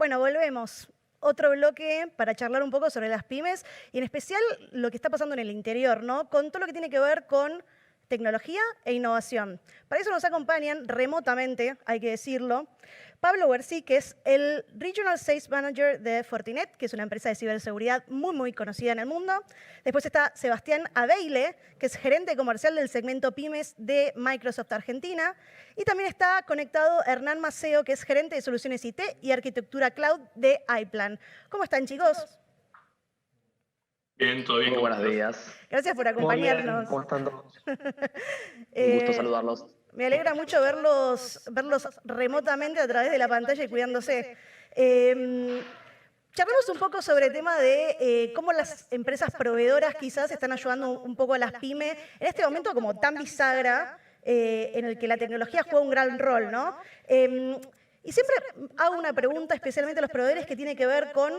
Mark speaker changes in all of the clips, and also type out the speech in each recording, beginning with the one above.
Speaker 1: Bueno, volvemos. Otro bloque para charlar un poco sobre las pymes y en especial lo que está pasando en el interior, ¿no? Con todo lo que tiene que ver con tecnología e innovación. Para eso nos acompañan remotamente, hay que decirlo, Pablo Huercí, que es el Regional Sales Manager de Fortinet, que es una empresa de ciberseguridad muy conocida en el mundo. Después está Sebastián Abeile, que es gerente comercial del segmento pymes de Microsoft Argentina. Y también está conectado Hernán Maceo, que es gerente de soluciones IT y arquitectura cloud de iPlan. ¿Cómo están, chicos?
Speaker 2: Bien, todo bien,
Speaker 3: Muy
Speaker 2: ¿cómo
Speaker 3: buenos
Speaker 2: estás?
Speaker 3: días.
Speaker 1: Gracias por
Speaker 3: Muy bien,
Speaker 1: acompañarnos.
Speaker 3: ¿cómo están todos? Un gusto
Speaker 1: Eh,
Speaker 3: saludarlos.
Speaker 1: Me alegra mucho verlos remotamente a través de la pantalla y cuidándose. Charlemos un poco sobre el tema de cómo las empresas proveedoras quizás están ayudando un poco a las pymes en este momento como tan bisagra en el que la tecnología juega un gran rol, ¿no? Y siempre hago una pregunta especialmente a los proveedores que tiene que ver con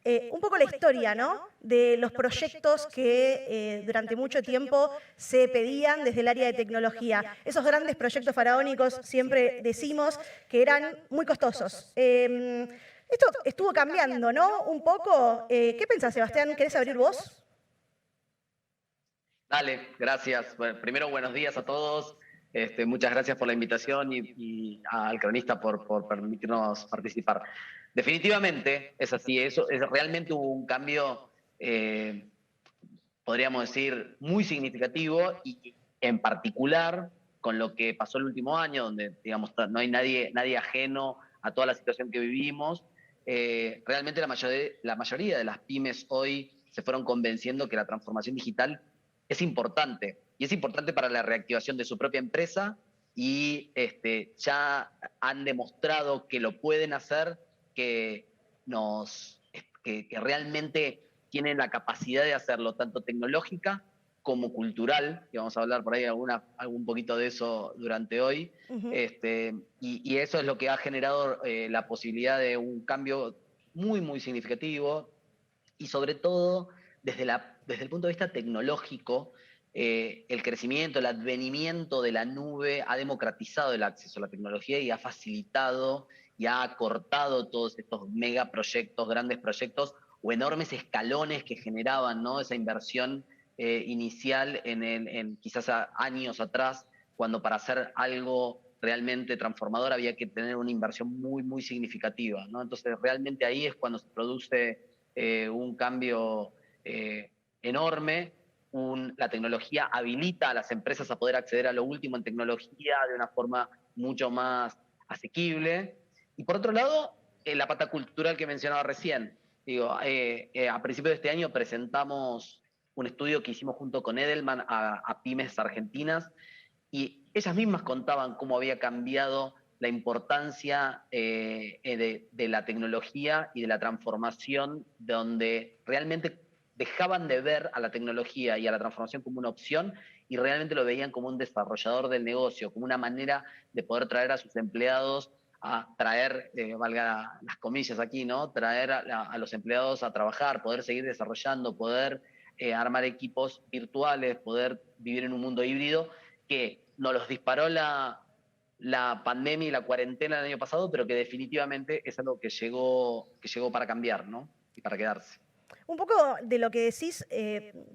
Speaker 1: un poco la historia, ¿no? De los proyectos que durante mucho tiempo se pedían desde el área de tecnología. Esos grandes proyectos faraónicos siempre decimos que eran muy costosos. Esto estuvo cambiando, ¿no? Un poco. ¿Qué pensás, Sebastián? ¿Querés abrir vos?
Speaker 3: Dale, gracias. Bueno, primero, buenos días a todos. Muchas gracias por la invitación y al cronista por permitirnos participar. Definitivamente es así, realmente hubo un cambio, podríamos decir, muy significativo y en particular con lo que pasó el último año, donde digamos, no hay nadie ajeno a toda la situación que vivimos. Realmente la mayoría de las pymes hoy se fueron convenciendo que la transformación digital es importante, y es importante para la reactivación de su propia empresa, y ya han demostrado que lo pueden hacer, que, que realmente tienen la capacidad de hacerlo, tanto tecnológica como cultural, que vamos a hablar por ahí algún poquito de eso durante hoy. Y eso es lo que ha generado la posibilidad de un cambio muy significativo, y sobre todo desde el punto de vista tecnológico. El crecimiento, el advenimiento de la nube ha democratizado el acceso a la tecnología y ha facilitado y ha acortado todos estos megaproyectos, grandes proyectos o enormes escalones que generaban, ¿no?, esa inversión inicial quizás años atrás, cuando para hacer algo realmente transformador había que tener una inversión muy significativa, ¿no? Entonces realmente ahí es cuando se produce un cambio enorme. La tecnología habilita a las empresas a poder acceder a lo último en tecnología de una forma mucho más asequible. Y por otro lado, la pata cultural que mencionaba recién. Digo, a principios de este año presentamos un estudio que hicimos junto con Edelman a pymes argentinas, y ellas mismas contaban cómo había cambiado la importancia de la tecnología y de la transformación, donde realmente dejaban de ver a la tecnología y a la transformación como una opción y realmente lo veían como un desarrollador del negocio, como una manera de poder traer a sus empleados, a traer, valga las comillas aquí, ¿no?, traer a los empleados a trabajar, poder seguir desarrollando, poder armar equipos virtuales, poder vivir en un mundo híbrido que nos los disparó la pandemia y la cuarentena del año pasado, pero que definitivamente es algo que llegó para cambiar, ¿no?, y para quedarse.
Speaker 1: Un poco de lo que decís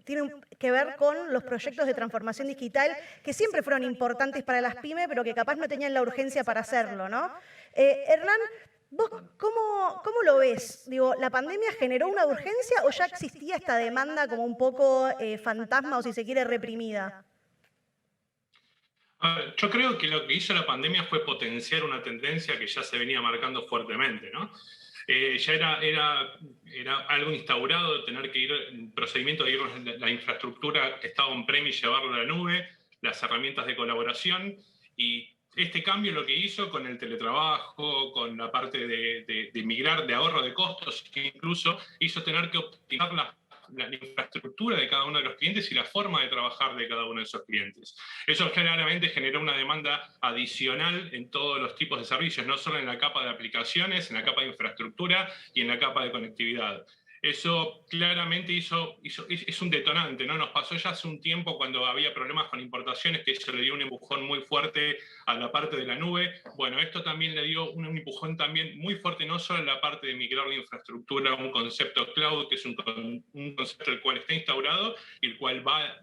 Speaker 1: tiene que ver con los proyectos de transformación digital que siempre fueron importantes para las pymes, pero que capaz no tenían la urgencia para hacerlo, ¿no? Hernán, ¿vos cómo lo ves? Digo, ¿la pandemia generó una urgencia o ya existía esta demanda como un poco fantasma o si se quiere reprimida?
Speaker 2: A ver, yo creo que lo que hizo la pandemia fue potenciar una tendencia que ya se venía marcando fuertemente, ¿no? Ya era algo instaurado de tener que ir, el procedimiento de ir la infraestructura que estaba on-premise y llevarlo a la nube, las herramientas de colaboración, y este cambio lo que hizo con el teletrabajo, con la parte de migrar, de ahorro de costos, que incluso hizo tener que optimizar la infraestructura de cada uno de los clientes y la forma de trabajar de cada uno de esos clientes. Eso claramente generó una demanda adicional en todos los tipos de servicios, no solo en la capa de aplicaciones, en la capa de infraestructura y en la capa de conectividad. Eso claramente es un detonante, ¿no? Nos pasó ya hace un tiempo cuando había problemas con importaciones, que eso le dio un empujón muy fuerte a la parte de la nube. Bueno, esto también le dio un empujón también muy fuerte, no solo en la parte de migrar la infraestructura a un concepto cloud, que es un concepto el cual está instaurado y el cual va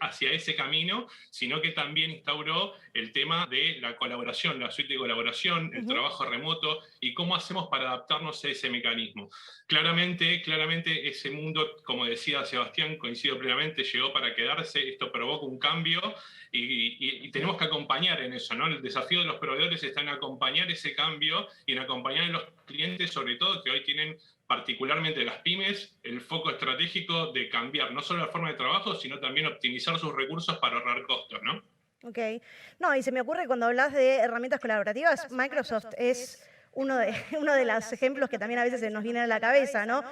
Speaker 2: hacia ese camino, sino que también instauró el tema de la colaboración, la suite de colaboración, el trabajo remoto y cómo hacemos para adaptarnos a ese mecanismo. Claramente ese mundo, como decía Sebastián, coincido plenamente, llegó para quedarse, esto provoca un cambio y tenemos que acompañar en eso, ¿no? El desafío de los proveedores está en acompañar ese cambio y en acompañar a los clientes, sobre todo, que hoy tienen, particularmente las pymes, el foco estratégico de cambiar no solo la forma de trabajo, sino también optimizar sus recursos para ahorrar costos, ¿no?
Speaker 1: Ok. No, y se me ocurre cuando hablas de herramientas colaborativas, Microsoft es uno de los ejemplos que también a veces se nos viene a la cabeza, ¿no?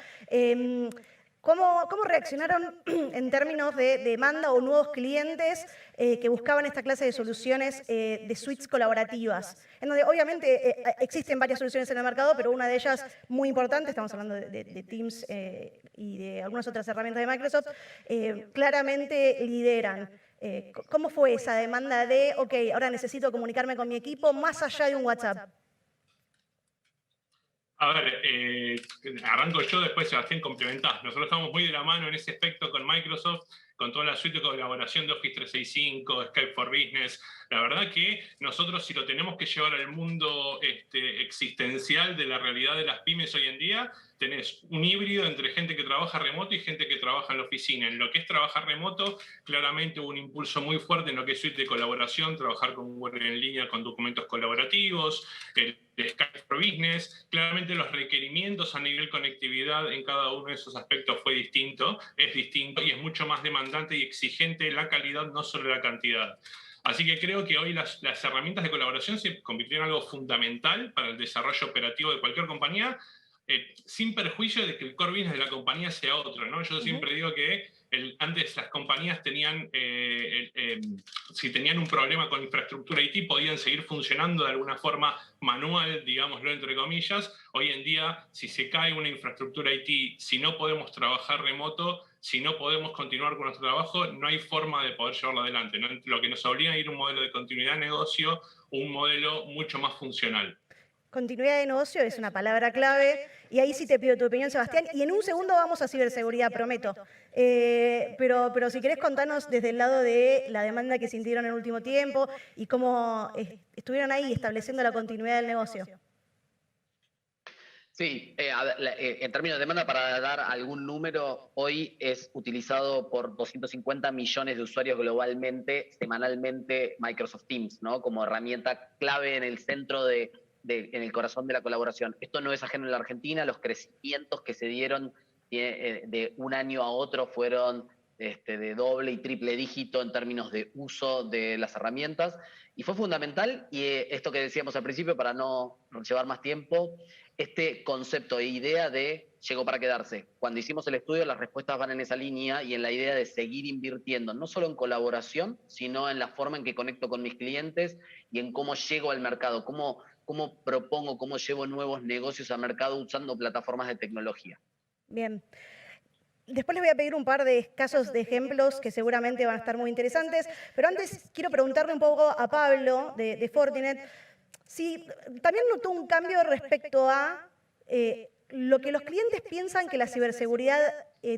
Speaker 1: ¿Cómo reaccionaron en términos de demanda o nuevos clientes que buscaban esta clase de soluciones de suites colaborativas? En donde obviamente existen varias soluciones en el mercado, pero una de ellas muy importante, estamos hablando de Teams y de algunas otras herramientas de Microsoft, claramente lideran. ¿Cómo fue esa demanda de, ok, ahora necesito comunicarme con mi equipo más allá de un WhatsApp?
Speaker 2: A ver, arranco yo, después Sebastián complementás. Nosotros estamos muy de la mano en ese aspecto con Microsoft, con toda la suite de colaboración de Office 365, Skype for Business. La verdad que nosotros, si lo tenemos que llevar al mundo existencial de la realidad de las pymes hoy en día, tenés un híbrido entre gente que trabaja remoto y gente que trabaja en la oficina. En lo que es trabajar remoto, claramente hubo un impulso muy fuerte en lo que es suite de colaboración, trabajar con Word en línea con documentos colaborativos, el Skype for Business. Claramente los requerimientos a nivel conectividad en cada uno de esos aspectos es distinto y es mucho más demandante y exigente la calidad, no solo la cantidad. Así que creo que hoy las herramientas de colaboración se convirtieron en algo fundamental para el desarrollo operativo de cualquier compañía, sin perjuicio de que el core business de la compañía sea otro, ¿no? Yo siempre digo que antes las compañías tenían, si tenían un problema con infraestructura IT, podían seguir funcionando de alguna forma manual, digámoslo entre comillas. Hoy en día, si se cae una infraestructura IT, si no podemos trabajar remoto, si no podemos continuar con nuestro trabajo, no hay forma de poder llevarlo adelante, ¿no? Lo que nos obliga a ir a un modelo de continuidad de negocio, un modelo mucho más funcional.
Speaker 1: Continuidad de negocio es una palabra clave y ahí sí te pido tu opinión, Sebastián. Y en un segundo vamos a ciberseguridad, prometo. Pero si querés contarnos desde el lado de la demanda que sintieron en el último tiempo y cómo estuvieron ahí estableciendo la continuidad del negocio.
Speaker 3: Sí, en términos de demanda, para dar algún número, hoy es utilizado por 250 millones de usuarios globalmente, semanalmente, Microsoft Teams, ¿no? Como herramienta clave en el centro en el corazón de la colaboración. Esto no es ajeno en la Argentina, los crecimientos que se dieron de un año a otro fueron de doble y triple dígito en términos de uso de las herramientas, y fue fundamental, y esto que decíamos al principio, para no llevar más tiempo, este concepto e idea de llegó para quedarse. Cuando hicimos el estudio, las respuestas van en esa línea y en la idea de seguir invirtiendo, no solo en colaboración, sino en la forma en que conecto con mis clientes y en cómo llego al mercado, cómo propongo, cómo llevo nuevos negocios al mercado usando plataformas de tecnología.
Speaker 1: Bien. Después les voy a pedir un par de casos de ejemplos que seguramente van a estar muy interesantes, pero antes quiero preguntarle un poco a Pablo de Fortinet si también notó un cambio respecto a lo que los clientes piensan que la ciberseguridad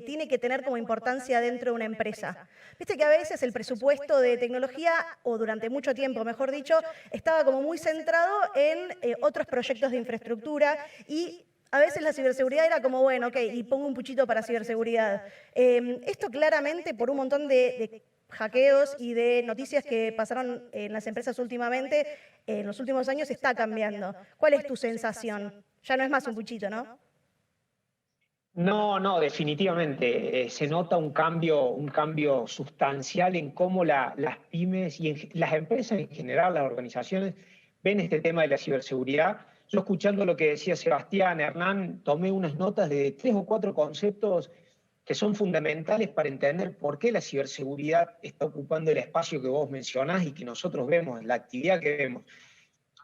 Speaker 1: tiene que tener como importancia dentro de una empresa. Viste que a veces el presupuesto de tecnología, o durante mucho tiempo, mejor dicho, estaba como muy centrado en otros proyectos de infraestructura y a veces la ciberseguridad era como, bueno, ok, y pongo un puchito para ciberseguridad. Esto claramente por un montón de hackeos y de noticias que pasaron en las empresas últimamente, en los últimos años está cambiando. ¿Cuál es tu sensación? Ya no es más un puchito, ¿no?
Speaker 4: No, definitivamente. Se nota un cambio sustancial en cómo las pymes y las empresas en general, las organizaciones, ven este tema de la ciberseguridad. Yo, escuchando lo que decía Sebastián, Hernán, tomé unas notas de 3 o 4 conceptos que son fundamentales para entender por qué la ciberseguridad está ocupando el espacio que vos mencionás y que nosotros vemos, la actividad que vemos.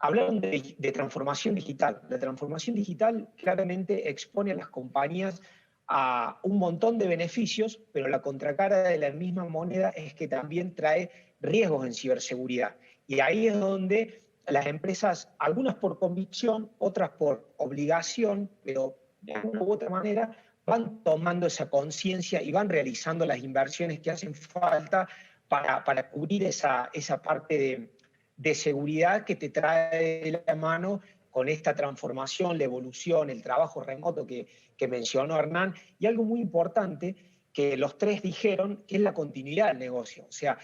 Speaker 4: Hablaron de transformación digital. La transformación digital claramente expone a las compañías a un montón de beneficios, pero la contracara de la misma moneda es que también trae riesgos en ciberseguridad. Y ahí es donde las empresas, algunas por convicción, otras por obligación, pero de alguna u otra manera, van tomando esa conciencia y van realizando las inversiones que hacen falta para cubrir esa parte de seguridad que te trae de la mano con esta transformación, la evolución, el trabajo remoto que mencionó Hernán, y algo muy importante que los tres dijeron, que es la continuidad del negocio. O sea,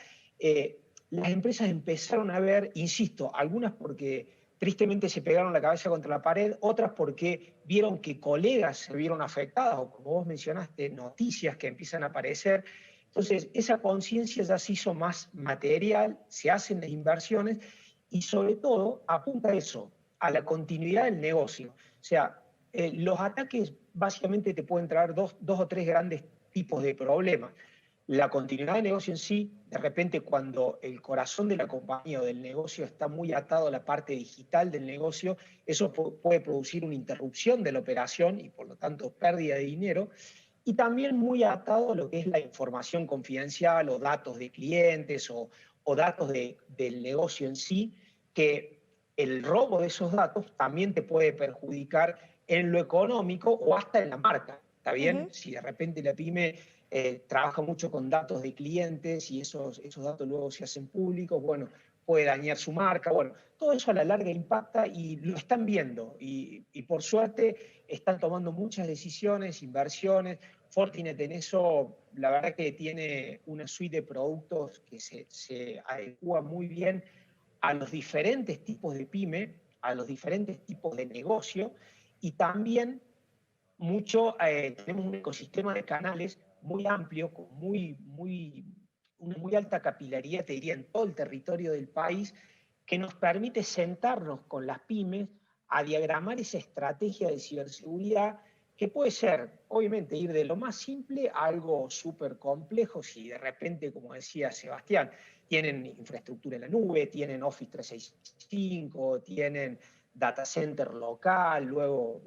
Speaker 4: las empresas empezaron a ver, insisto, algunas porque tristemente se pegaron la cabeza contra la pared, otras porque vieron que colegas se vieron afectados, o como vos mencionaste, noticias que empiezan a aparecer. Entonces, esa conciencia ya se hizo más material, se hacen las inversiones y sobre todo apunta a eso, a la continuidad del negocio. O sea, los ataques básicamente te pueden traer dos o tres grandes tipos de problemas. La continuidad del negocio en sí, de repente cuando el corazón de la compañía o del negocio está muy atado a la parte digital del negocio, eso puede producir una interrupción de la operación y por lo tanto pérdida de dinero. Y también muy atado a lo que es la información confidencial o datos de clientes o datos del negocio en sí, que el robo de esos datos también te puede perjudicar en lo económico o hasta en la marca. ¿Está bien? Si de repente la pyme trabaja mucho con datos de clientes y esos datos luego se hacen públicos, bueno, puede dañar su marca. Bueno, todo eso a la larga impacta y lo están viendo. Y por suerte están tomando muchas decisiones, inversiones. Fortinet en eso, la verdad que tiene una suite de productos que se adecua muy bien a los diferentes tipos de pyme, a los diferentes tipos de negocio y también tenemos un ecosistema de canales muy amplio, con una muy alta capilaridad, te diría, en todo el territorio del país, que nos permite sentarnos con las pymes a diagramar esa estrategia de ciberseguridad que puede ser, obviamente, ir de lo más simple a algo súper complejo, si de repente, como decía Sebastián, tienen infraestructura en la nube, tienen Office 365, tienen data center local, luego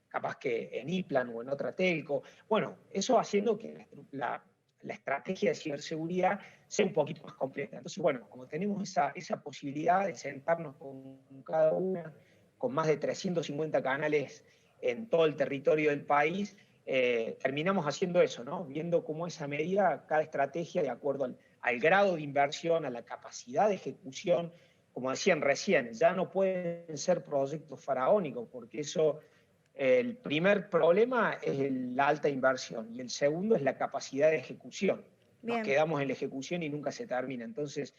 Speaker 4: capaz que en IPLAN o en otra telco. Bueno, eso haciendo que la estrategia de ciberseguridad sea un poquito más completa. Entonces, bueno, como tenemos esa posibilidad de sentarnos con cada una, con más de 350 canales en todo el territorio del país, terminamos haciendo eso, ¿no? Viendo cómo esa medida, cada estrategia, de acuerdo al grado de inversión, a la capacidad de ejecución, como decían recién, ya no pueden ser proyectos faraónicos, porque eso, el primer problema es la alta inversión y el segundo es la capacidad de ejecución. Nos
Speaker 1: Bien.
Speaker 4: quedamos en la ejecución y nunca se termina. Entonces,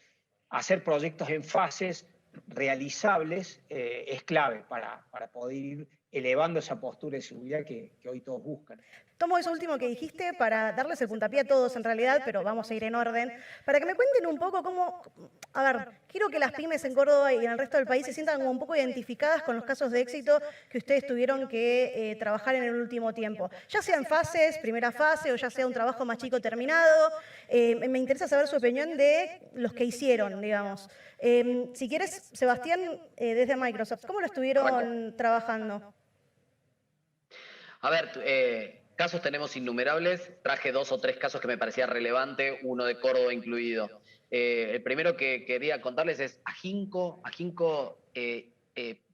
Speaker 4: hacer proyectos en fases realizables es clave para poder ir elevando esa postura de seguridad que hoy todos buscan.
Speaker 1: Tomo eso último que dijiste para darles el puntapié a todos en realidad, pero vamos a ir en orden, para que me cuenten un poco cómo, a ver, quiero que las pymes en Córdoba y en el resto del país se sientan como un poco identificadas con los casos de éxito que ustedes tuvieron que trabajar en el último tiempo, ya sea en fases, primera fase o ya sea un trabajo más chico terminado. Me interesa saber su opinión de los que hicieron, digamos. Si quieres, Sebastián, desde Microsoft, ¿cómo lo estuvieron trabajando?
Speaker 3: A ver, casos tenemos innumerables. Traje 2 o 3 casos que me parecía relevante, uno de Córdoba incluido. El primero que quería contarles es Aginco. Aginco,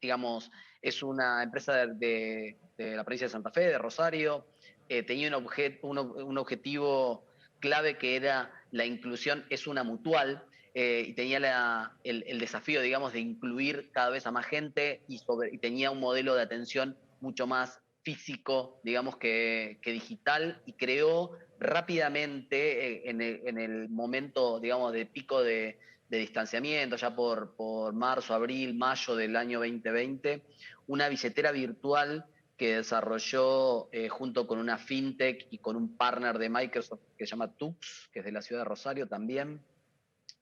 Speaker 3: digamos, es una empresa de la provincia de Santa Fe, de Rosario. Tenía un objetivo clave que era la inclusión, es una mutual, y tenía el desafío, digamos, de incluir cada vez a más gente y tenía un modelo de atención mucho más físico, digamos, que digital, y creó rápidamente, en el momento, digamos, de pico de distanciamiento, ya por marzo, abril, mayo del año 2020, una billetera virtual que desarrolló junto con una fintech y con un partner de Microsoft que se llama Tux, que es de la ciudad de Rosario también,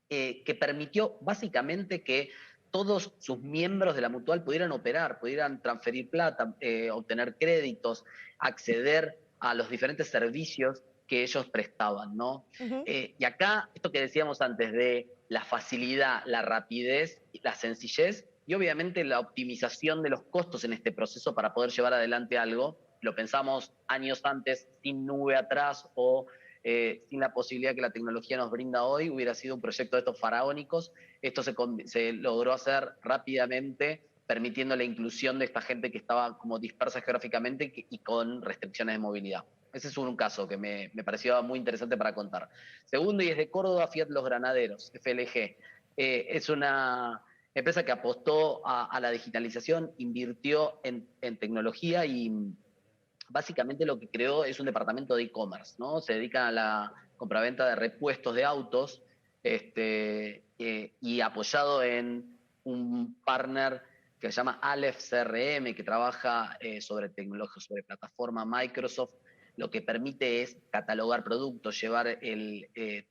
Speaker 3: que permitió básicamente que todos sus miembros de la mutual pudieran operar, pudieran transferir plata, obtener créditos, acceder a los diferentes servicios que ellos prestaban, ¿no? Y acá, esto que decíamos antes de la facilidad, la rapidez, la sencillez y obviamente la optimización de los costos en este proceso para poder llevar adelante algo, lo pensamos años antes, sin nube atrás o sin la posibilidad que la tecnología nos brinda hoy, hubiera sido un proyecto de estos faraónicos. Esto se logró hacer rápidamente, permitiendo la inclusión de esta gente que estaba como dispersa geográficamente y con restricciones de movilidad. Ese es un caso que me pareció muy interesante para contar. Segundo, y es de Córdoba, Fiat Los Granaderos, FLG. Es una empresa que apostó a la digitalización, invirtió en tecnología y básicamente lo que creó es un departamento de e-commerce, ¿no? Se dedican a la compraventa de repuestos de autos y apoyado en un partner que se llama Aleph CRM, que trabaja sobre tecnología, sobre plataforma Microsoft. Lo que permite es catalogar productos, llevar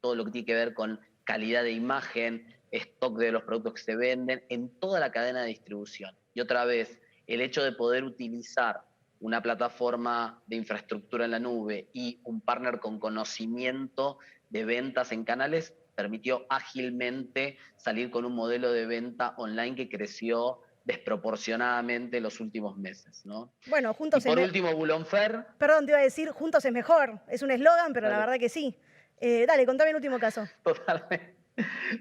Speaker 3: todo lo que tiene que ver con calidad de imagen, stock de los productos que se venden en toda la cadena de distribución. Y otra vez, el hecho de poder utilizar una plataforma de infraestructura en la nube y un partner con conocimiento de ventas en canales permitió ágilmente salir con un modelo de venta online que creció desproporcionadamente los últimos meses, ¿no?
Speaker 1: Bueno, juntos
Speaker 3: y por último, Boulonfer.
Speaker 1: Perdón, te iba a decir, juntos es mejor. Es un eslogan, pero
Speaker 3: Dale.
Speaker 1: la verdad que sí. Dale, contame el último caso.
Speaker 3: Totalmente.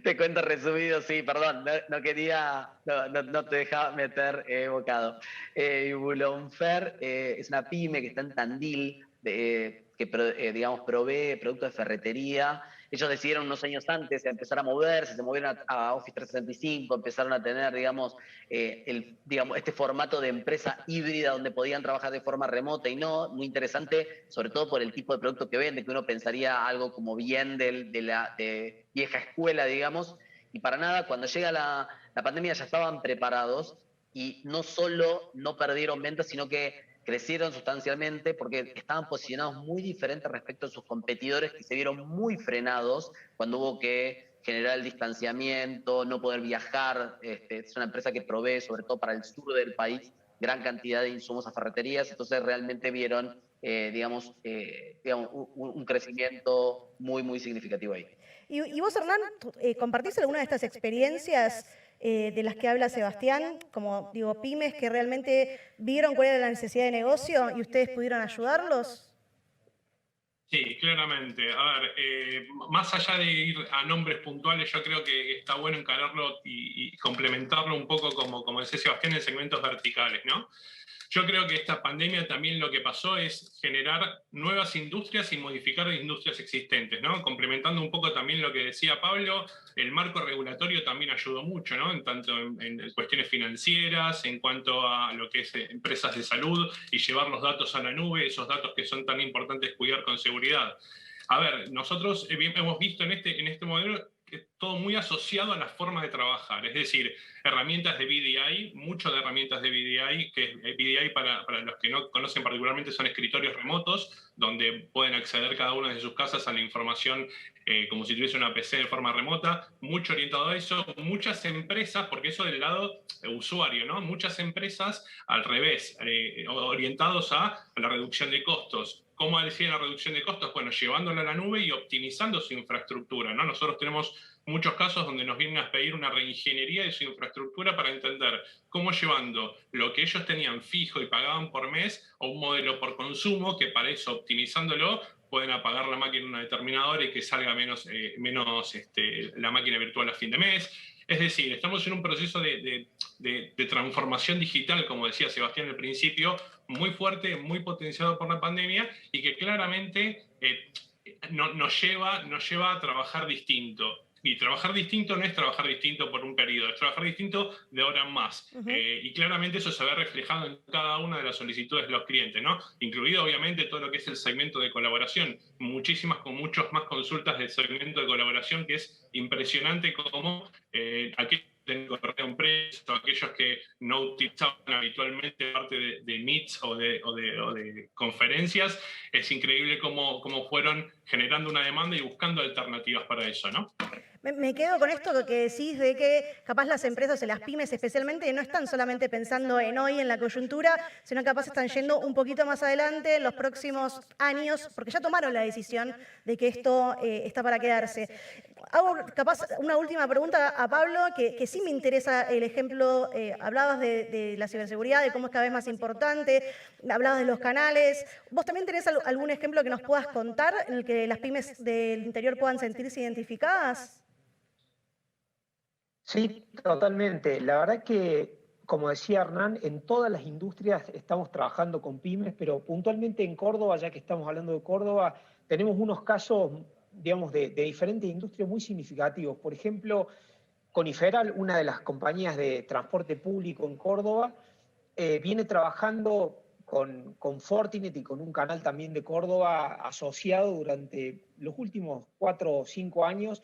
Speaker 3: Te cuento resumido, sí, perdón, no quería, no te dejaba meter bocado. Boulonfer es una pyme que está en Tandil, que digamos provee productos de ferretería. Ellos decidieron unos años antes empezar a moverse, se movieron a Office 365, empezaron a tener, digamos, este formato de empresa híbrida donde podían trabajar de forma remota y no, muy interesante, sobre todo por el tipo de producto que vende, que uno pensaría algo como bien de vieja escuela, digamos, y para nada, cuando llega la pandemia ya estaban preparados y no solo no perdieron ventas, sino que crecieron sustancialmente porque estaban posicionados muy diferentes respecto a sus competidores que se vieron muy frenados cuando hubo que generar el distanciamiento, no poder viajar. Es una empresa que provee, sobre todo para el sur del país, gran cantidad de insumos a ferreterías, entonces realmente vieron, un crecimiento muy, muy significativo ahí.
Speaker 1: ¿Y vos, Hernán, compartís alguna de estas experiencias de las que habla Sebastián, como digo, pymes que realmente vieron cuál era la necesidad de negocio y ustedes pudieron ayudarlos?
Speaker 2: Sí, claramente. A ver, más allá de ir a nombres puntuales, yo creo que está bueno encararlo y complementarlo un poco, como decía Sebastián, en segmentos verticales, ¿no? Yo creo que esta pandemia también lo que pasó es generar nuevas industrias y modificar industrias existentes, ¿no? Complementando un poco también lo que decía Pablo, el marco regulatorio también ayudó mucho, ¿no? Tanto en cuestiones financieras, en cuanto a lo que es empresas de salud y llevar los datos a la nube, esos datos que son tan importantes cuidar con seguridad. A ver, nosotros hemos visto en este modelo todo muy asociado a las formas de trabajar, es decir, herramientas de VDI, mucho de herramientas de VDI, que VDI para los que no conocen particularmente son escritorios remotos, donde pueden acceder cada uno desde sus casas a la información como si tuviese una PC de forma remota, mucho orientado a eso, muchas empresas, porque eso del lado usuario, ¿no? Muchas empresas al revés, orientados a la reducción de costos. ¿Cómo decían la reducción de costos? Bueno, llevándolo a la nube y optimizando su infraestructura, ¿no? Nosotros tenemos muchos casos donde nos vienen a pedir una reingeniería de su infraestructura para entender cómo llevando lo que ellos tenían fijo y pagaban por mes a un modelo por consumo que para eso, optimizándolo, pueden apagar la máquina en una determinada hora y que salga menos la máquina virtual a fin de mes. Es decir, estamos en un proceso de transformación digital, como decía Sebastián al principio, muy fuerte, muy potenciado por la pandemia y que claramente nos lleva a trabajar distinto. Y trabajar distinto no es trabajar distinto por un periodo, es trabajar distinto de ahora en más. Y claramente eso se ve reflejado en cada una de las solicitudes de los clientes, ¿no? Incluido obviamente todo lo que es el segmento de colaboración. Con muchas más consultas del segmento de colaboración, que es impresionante como aquellos que correo impreso, aquellos que no utilizaban habitualmente parte de Meets o de conferencias, es increíble cómo fueron generando una demanda y buscando alternativas para eso, ¿no?
Speaker 1: Me quedo con esto que decís de que capaz las empresas y las pymes especialmente no están solamente pensando en hoy, en la coyuntura, sino que capaz están yendo un poquito más adelante en los próximos años, porque ya tomaron la decisión de que esto está para quedarse. Hago capaz una última pregunta a Pablo, que sí me interesa el ejemplo, hablabas de la ciberseguridad, de cómo es cada vez más importante, hablabas de los canales. ¿Vos también tenés algún ejemplo que nos puedas contar en el que las pymes del interior puedan sentirse identificadas?
Speaker 4: Sí, totalmente. La verdad que, como decía Hernán, en todas las industrias estamos trabajando con pymes, pero puntualmente en Córdoba, ya que estamos hablando de Córdoba, tenemos unos casos, digamos, de diferentes industrias muy significativos. Por ejemplo, Coniferal, una de las compañías de transporte público en Córdoba, viene trabajando con Fortinet y con un canal también de Córdoba asociado durante los últimos 4 o 5 años,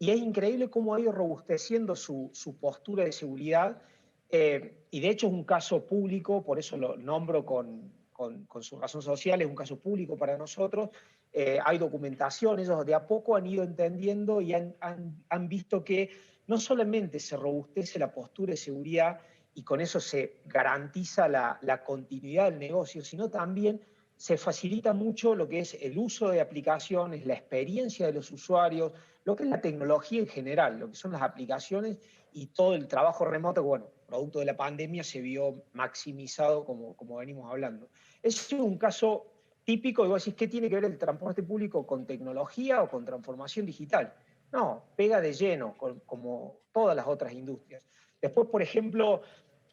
Speaker 4: y es increíble cómo ha ido robusteciendo su postura de seguridad, y de hecho es un caso público, por eso lo nombro con su razón social, es un caso público para nosotros. Hay documentación, ellos de a poco han ido entendiendo y han visto que no solamente se robustece la postura de seguridad y con eso se garantiza la continuidad del negocio, sino también se facilita mucho lo que es el uso de aplicaciones, la experiencia de los usuarios, lo que es la tecnología en general, lo que son las aplicaciones y todo el trabajo remoto que, bueno, producto de la pandemia se vio maximizado como venimos hablando. Ese es un caso típico, y vos decís, ¿qué tiene que ver el transporte público con tecnología o con transformación digital? No, pega de lleno, como todas las otras industrias. Después, por ejemplo,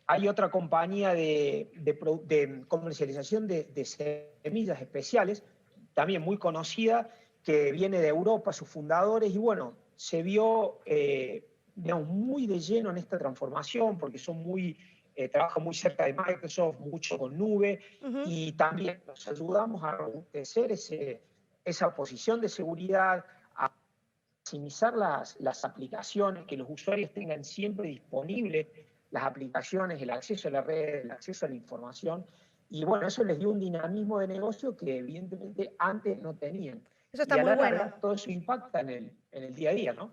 Speaker 4: hay otra compañía de comercialización de semillas especiales, también muy conocida, que viene de Europa, sus fundadores, y bueno, se vio digamos, muy de lleno en esta transformación, porque trabajan muy cerca de Microsoft, mucho con nube, y también nos ayudamos a robustecer esa posición de seguridad, a maximizar las aplicaciones, que los usuarios tengan siempre disponibles las aplicaciones, el acceso a la red, el acceso a la información, y bueno, eso les dio un dinamismo de negocio que evidentemente antes no tenían.
Speaker 1: Eso
Speaker 4: Y
Speaker 1: está
Speaker 4: a
Speaker 1: muy
Speaker 4: la
Speaker 1: bueno.
Speaker 4: larga todo eso impacta en el día a día, ¿no?